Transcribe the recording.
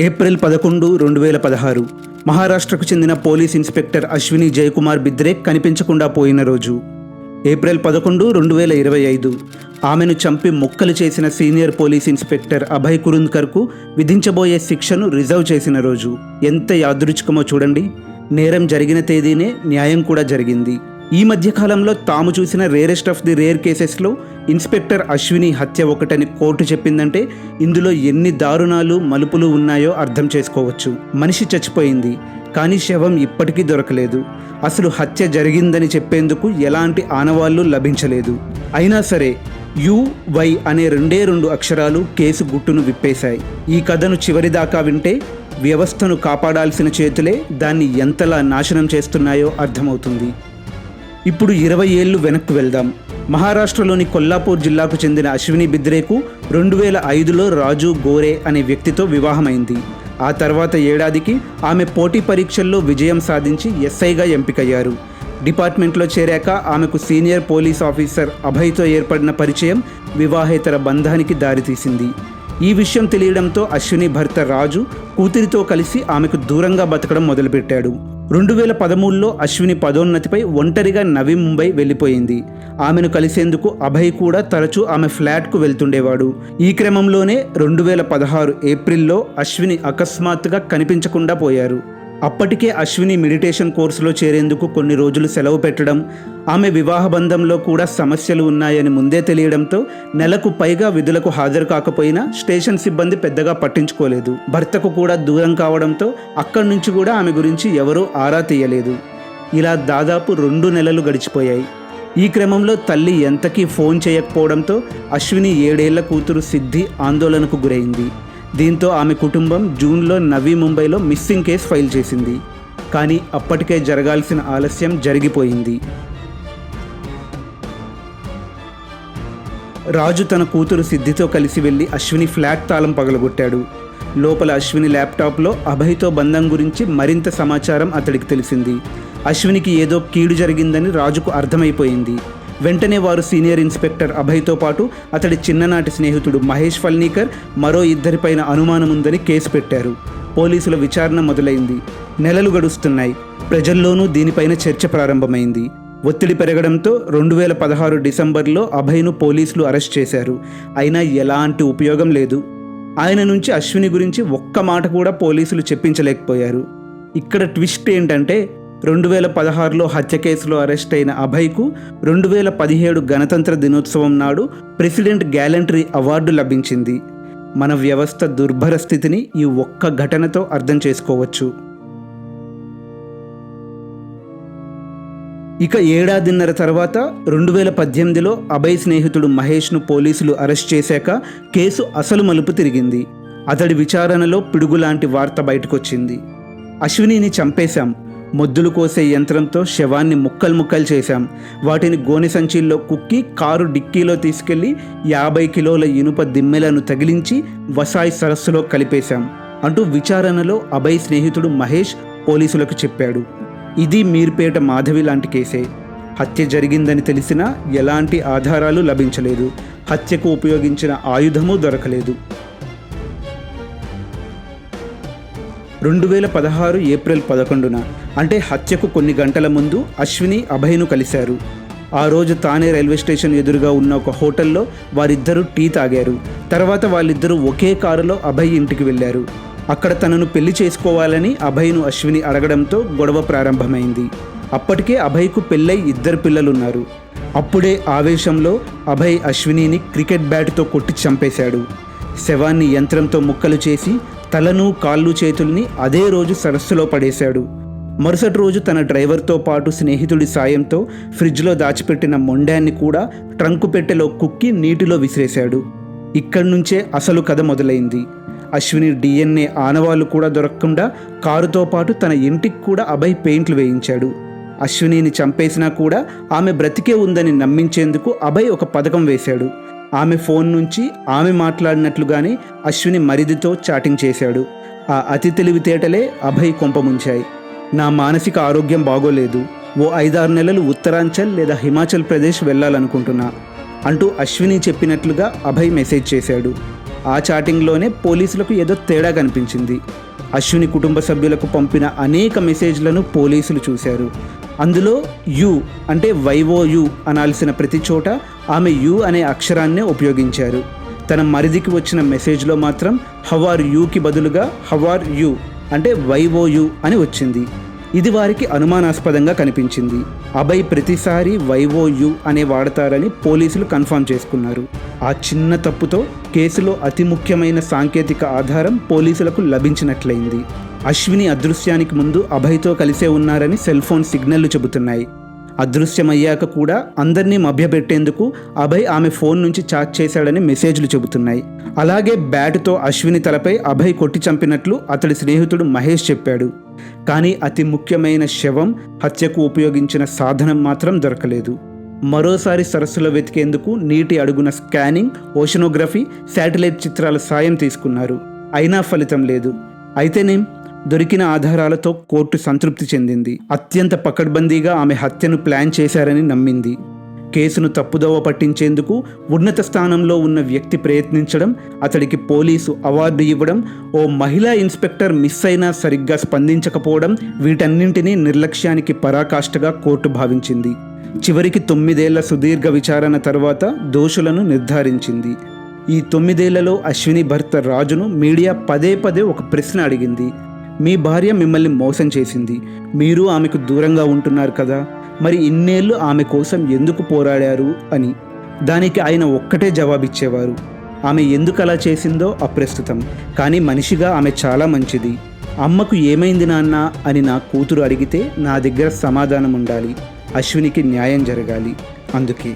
April 11, 2016 మహారాష్ట్రకు చెందిన police inspector Ashwini Jayakumar Bidre కనిపించకుండా పోయిన రోజు. ఏప్రిల్ 11, 2025 ఆమెను చంపి ముక్కలు చేసిన సీనియర్ పోలీస్ ఇన్స్పెక్టర్ అభయ్ కురుంద్కర్కు విధించబోయే శిక్షను రిజర్వ్ చేసిన రోజు. ఎంత యాదృచ్ఛికమో చూడండి. నేరం జరిగిన తేదీనే న్యాయం కూడా జరిగింది. ఈ మధ్యకాలంలో తాము చూసిన రేరెస్ట్ ఆఫ్ ది రేర్ కేసెస్లో ఇన్స్పెక్టర్ అశ్విని హత్య ఒకటని కోర్టు చెప్పిందంటే ఇందులో ఎన్ని దారుణాలు మలుపులు ఉన్నాయో అర్థం చేసుకోవచ్చు. మనిషి చచ్చిపోయింది, కానీ శవం ఇప్పటికీ దొరకలేదు. అసలు హత్య జరిగిందని చెప్పేందుకు ఎలాంటి ఆనవాళ్లు లభించలేదు. అయినా సరే UY అనే రెండు అక్షరాలు కేసు గుట్టును విప్పేశాయి. ఈ కథను చివరిదాకా వింటే వ్యవస్థను కాపాడాల్సిన చేతులే దాన్ని ఎంతలా నాశనం చేస్తున్నాయో అర్థమవుతుంది. ఇప్పుడు 20 ఏళ్ళు వెనక్కు వెళ్దాం. మహారాష్ట్రలోని కొల్లాపూర్ జిల్లాకు చెందిన అశ్విని బిద్రేకు 2005లో రాజు గోరే అనే వ్యక్తితో వివాహమైంది. ఆ తర్వాత ఏడాదికి ఆమె పోటీ పరీక్షల్లో విజయం సాధించి SIగా ఎంపికయ్యారు. డిపార్ట్మెంట్లో చేరాక ఆమెకు సీనియర్ పోలీస్ ఆఫీసర్ అభయ్తో ఏర్పడిన పరిచయం వివాహేతర బంధానికి దారితీసింది. ఈ విషయం తెలియడంతో అశ్విని భర్త రాజు కూతురితో కలిసి ఆమెకు దూరంగా బతకడం మొదలుపెట్టాడు. 2013లో అశ్విని పదోన్నతిపై ఒంటరిగా నవీ ముంబై వెళ్ళిపోయింది. ఆమెను కలిసేందుకు అభయ్ కూడా తరచూ ఆమె ఫ్లాట్కు వెళ్తుండేవాడు. ఈ క్రమంలోనే 2016 ఏప్రిల్లో అశ్విని అకస్మాత్తుగా కనిపించకుండా పోయారు. అప్పటికే అశ్విని మెడిటేషన్ కోర్సులో చేరేందుకు కొన్ని రోజులు సెలవు పెట్టడం, ఆమె వివాహ బంధంలో కూడా సమస్యలు ఉన్నాయని ముందే తెలియడంతో నెలకు పైగా విధులకు హాజరు కాకపోయినా స్టేషన్ సిబ్బంది పెద్దగా పట్టించుకోలేదు. భర్తకు కూడా దూరం కావడంతో అక్కడి నుంచి కూడా ఆమె గురించి ఎవరూ ఆరా తీయలేదు. ఇలా దాదాపు 2 నెలలు గడిచిపోయాయి. ఈ క్రమంలో తల్లి ఎంతకీ ఫోన్ చేయకపోవడంతో అశ్విని 7 ఏళ్ల కూతురు సిద్ధి ఆందోళనకు గురైంది. దీంతో ఆమె కుటుంబం జూన్లో నవీ ముంబైలో మిస్సింగ్ కేసు ఫైల్ చేసింది. కానీ అప్పటికే జరగాల్సిన ఆలస్యం జరిగిపోయింది. రాజు తన కూతురు సిద్ధితో కలిసి వెళ్ళి అశ్విని ఫ్లాట్ తాళం పగలగొట్టాడు. లోపల అశ్విని ల్యాప్టాప్లో అభయ్తో బంధం గురించి మరింత సమాచారం అతడికి తెలిసింది. అశ్వినికి ఏదో కీడు జరిగిందని రాజుకు అర్థమైపోయింది. వెంటనే వారు సీనియర్ ఇన్స్పెక్టర్ అభయ్తో పాటు అతడి చిన్ననాటి స్నేహితుడు మహేష్ ఫల్నీకర్, మరో 2 పైన అనుమానం ఉందని కేసు పెట్టారు. పోలీసుల విచారణ మొదలైంది. నెలలు గడుస్తున్నాయి. ప్రజల్లోనూ దీనిపైన చర్చ ప్రారంభమైంది. ఒత్తిడి పెరగడంతో 2016 డిసెంబర్లో అభయ్ను పోలీసులు అరెస్ట్ చేశారు. అయినా ఎలాంటి ఉపయోగం లేదు. ఆయన నుంచి అశ్విని గురించి ఒక్క మాట కూడా పోలీసులు చెప్పించలేకపోయారు. ఇక్కడ ట్విస్ట్ ఏంటంటే 2016లో హత్య కేసులో అరెస్ట్ అయిన అభయ్కు 2017 గణతంత్ర దినోత్సవం నాడు ప్రెసిడెంట్ గ్యాలంటరీ అవార్డు లభించింది. మన వ్యవస్థ దుర్భర స్థితిని ఈ ఒక్క ఘటనతో అర్థం చేసుకోవచ్చు. ఇక ఏడాదిన్నర తర్వాత 2018లో అభయ్ స్నేహితుడు మహేష్ను పోలీసులు అరెస్ట్ చేశాక కేసు అసలు మలుపు తిరిగింది. అతడి విచారణలో పిడుగులాంటి వార్త బయటకొచ్చింది. అశ్వినిని చంపేశాం, మొద్దులు కోసే యంత్రంతో శవాన్ని ముక్కలు చేశాం, వాటిని గోనె సంచిల్లో కుక్కి కారు డిక్కీలో తీసుకెళ్లి 50 కిలోల ఇనుప దిమ్మెలను తగిలించి వసాయి సరస్సులో కలిపేశాం అంటూ విచారణలో అభయ్ స్నేహితుడు మహేష్ పోలీసులకు చెప్పాడు. ఇది మీర్పేట మాధవి లాంటి కేసే. హత్య జరిగిందని తెలిసినా ఎలాంటి ఆధారాలు లభించలేదు. హత్యకు ఉపయోగించిన ఆయుధము దొరకలేదు. 2016 ఏప్రిల్ 11న అంటే హత్యకు కొన్ని గంటల ముందు అశ్విని అభయ్ను కలిశారు. ఆ రోజు తానే రైల్వే స్టేషన్ ఎదురుగా ఉన్న ఒక హోటల్లో వారిద్దరూ టీ తాగారు. తర్వాత వాళ్ళిద్దరూ ఒకే కారులో అభయ్ ఇంటికి వెళ్ళారు. అక్కడ తనను పెళ్లి చేసుకోవాలని అభయ్ను అశ్విని అడగడంతో గొడవ ప్రారంభమైంది. అప్పటికే అభయ్కు పెళ్ళై 2 పిల్లలున్నారు. అప్పుడే ఆవేశంలో అభయ్ అశ్వినిని క్రికెట్ బ్యాట్తో కొట్టి చంపేశాడు. శవాన్ని యంత్రంతో ముక్కలు చేసి తలను కాళ్ళు చేతుల్ని అదే రోజు సరస్సులో పడేశాడు. మరుసటి రోజు తన డ్రైవర్తో పాటు స్నేహితుడి సాయంతో ఫ్రిడ్జ్లో దాచిపెట్టిన మొండాన్ని కూడా ట్రంకు పెట్టెలో కుక్కి నీటిలో విసిరేశాడు. ఇక్కడి నుంచే అసలు కథ మొదలైంది. అశ్విని DNA ఆనవాళ్లు కూడా దొరకకుండా కారుతో పాటు తన ఇంటికి కూడా అభయ్ పెయింట్లు వేయించాడు. అశ్వినిని చంపేసినా కూడా ఆమె బ్రతికే ఉందని నమ్మించేందుకు అభయ్ ఒక పథకం వేశాడు. ఆమె ఫోన్ నుంచి ఆమె మాట్లాడినట్లుగానే అశ్విని మరిదితో చాటింగ్ చేశాడు. ఆ అతి తెలివితేటలే అభయ్ కొంపముంచాయి. నా మానసిక ఆరోగ్యం బాగోలేదు, ఓ 5-6 నెలలు ఉత్తరాంచల్ లేదా హిమాచల్ ప్రదేశ్ వెళ్ళాలనుకుంటున్నా అంటూ అశ్విని చెప్పినట్లుగా అభయ్ మెసేజ్ చేశాడు. ఆ చాటింగ్లోనే పోలీసులకు ఏదో తేడా కనిపించింది. అశ్విని కుటుంబ సభ్యులకు పంపిన అనేక మెసేజ్లను పోలీసులు చూశారు. అందులో యు అంటే YOU అనాల్సిన ప్రతి చోట ఆమె యు అనే అక్షరాన్నే ఉపయోగించారు. తన మరిదికి వచ్చిన మెసేజ్లో మాత్రం హౌ ఆర్ యూకి బదులుగా హౌ ఆర్ యు అంటే YOU అని వచ్చింది. ఇది వారికి అనుమానాస్పదంగా కనిపించింది. అభయ్ ప్రతిసారి YOU అనే వాడతారని పోలీసులు కన్ఫర్మ్ చేసుకున్నారు. ఆ చిన్న తప్పుతో కేసులో అతి ముఖ్యమైన సాంకేతిక ఆధారం పోలీసులకు లభించినట్లయింది. అశ్విని అదృశ్యానికి ముందు అభయ్తో కలిసే ఉన్నారని సెల్ ఫోన్ సిగ్నల్లు చెబుతున్నాయి. అదృశ్యమయ్యాక కూడా అందరినీ మభ్యపెట్టేందుకు అభయ్ ఆమె ఫోన్ నుంచి చాట్ చేశాడని మెసేజ్లు చెబుతున్నాయి. అలాగే బ్యాటుతో అశ్విని తలపై అభయ్ కొట్టి చంపినట్లు అతడి స్నేహితుడు మహేష్ చెప్పాడు. కానీ అతి ముఖ్యమైన శవం, హత్యకు ఉపయోగించిన సాధనం మాత్రం దొరకలేదు. మరోసారి సరస్సులో వెతికేందుకు నీటి అడుగున స్కానింగ్, ఓషనోగ్రఫీ, శాటిలైట్ చిత్రాల సాయం తీసుకున్నారు. అయినా ఫలితం లేదు. అయితేనేం, దొరికిన ఆధారాలతో కోర్టు సంతృప్తి చెందింది. అత్యంత పకడ్బందీగా ఆమె హత్యను ప్లాన్ చేశారని నమ్మింది. కేసును తప్పుదోవ పట్టించేందుకు ఉన్నత స్థానంలో ఉన్న వ్యక్తి ప్రయత్నించడం, అతడికి పోలీసు అవార్డు ఇవ్వడం, ఓ మహిళా ఇన్స్పెక్టర్ మిస్ అయినా సరిగ్గా స్పందించకపోవడం, వీటన్నింటినీ నిర్లక్ష్యానికి పరాకాష్ఠగా కోర్టు భావించింది. చివరికి 9 ఏళ్ల సుదీర్ఘ విచారణ తర్వాత దోషులను నిర్ధారించింది. ఈ 9 ఏళ్లలో అశ్విని భర్త రాజును మీడియా పదే పదే ఒక ప్రశ్న అడిగింది. మీ భార్య మిమ్మల్ని మోసం చేసింది, మీరు ఆమెకు దూరంగా ఉంటున్నారు కదా, మరి ఇన్నేళ్ళు ఆమె కోసం ఎందుకు పోరాడారు అని. దానికి ఆయన ఒక్కటే జవాబిచ్చేవారు, ఆమె ఎందుకు అలా చేసిందో అప్రస్తుతం, కానీ మనిషిగా ఆమె చాలా మంచిది. అమ్మకు ఏమైంది నాన్న అని నా కూతురు అడిగితే నా దగ్గర సమాధానం ఉండాలి. అశ్వినికి న్యాయం జరగాలి. అందుకే